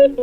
Thank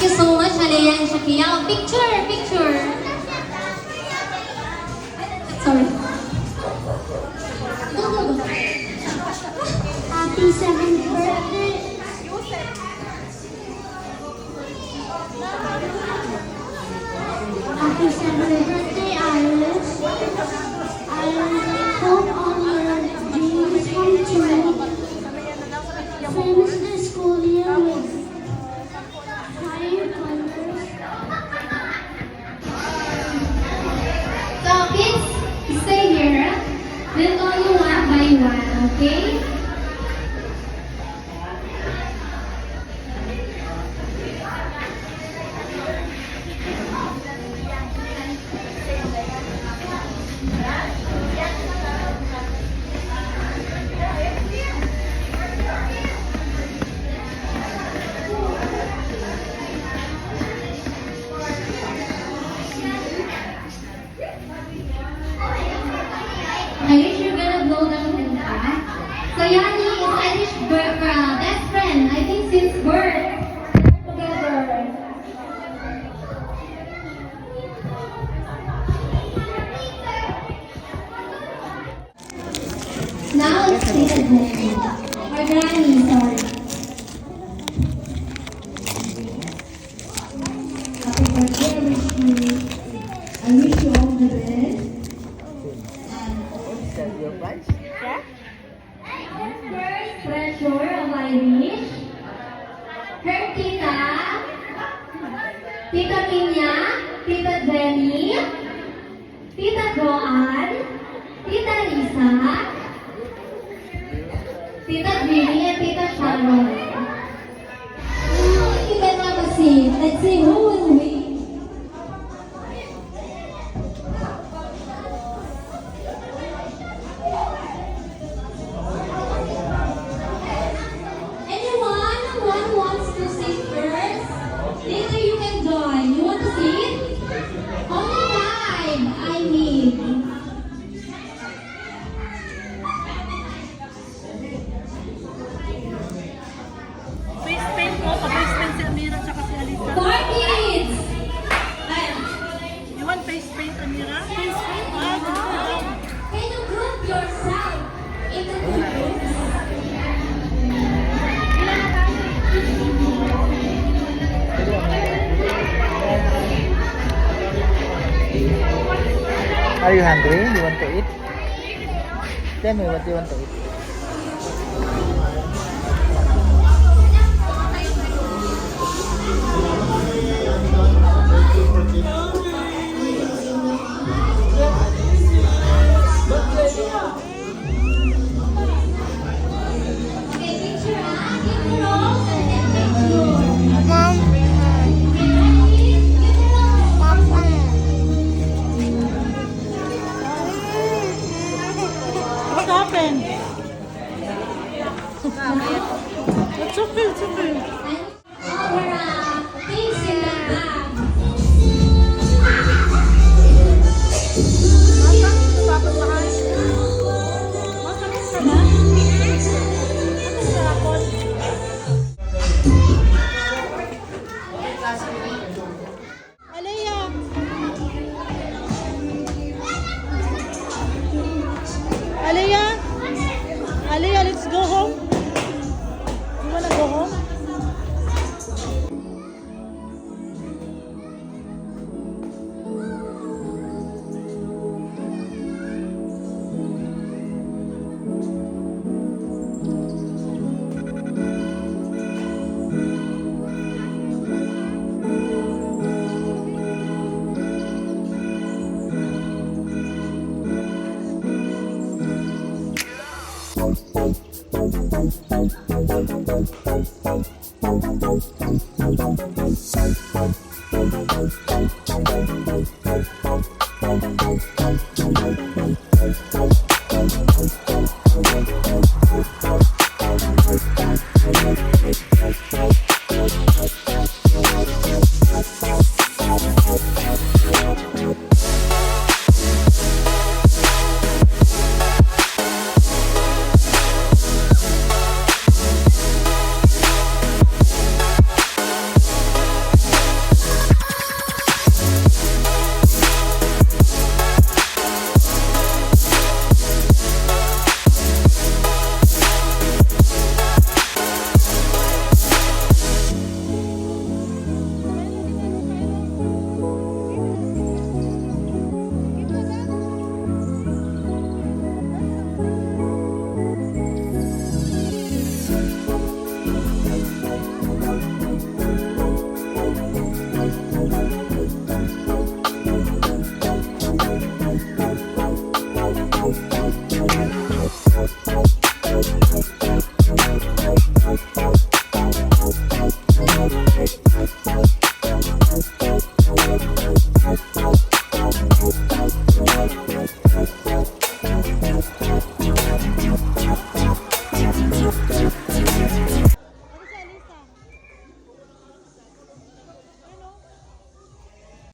you so much, Alea and Shakia. Picture, picture. Sorry. Go, go, go. Happy 7th birthday. Happy 7th birthday, Iris. I hope all your dreams come true. Finish the school year with flying colors. So, kids, stay here. We'll call you one by one, okay? Irish, you're gonna blow the kanta. So Yani is Irish best friend, I think since birth. Together. Now let's take a granny. Or granny, sorry. Happy birthday, I wish you all the best. First treasure of Irish. Her tita. Tita Pinya. Tita Jenny. Tita Joanne. Tita Lisa. Tita Jenny and Tita Sharon. Tita Namasin. Let's see who will win. Anyone who wants to sit first? Later you can join. You want to sit? Only 5, I need. Face paint mo, pa-face paint si Amira tsaka si Alisa. 4 kids! Ayan. You want face paint, Amira? Face paint? Ah, good. Can you group yourself into 2 groups? Are you hungry? You want to eat? Tell me what you want to eat. Okay, picture ah. Give the rose and then picture. Mom. Give the rose. What happened?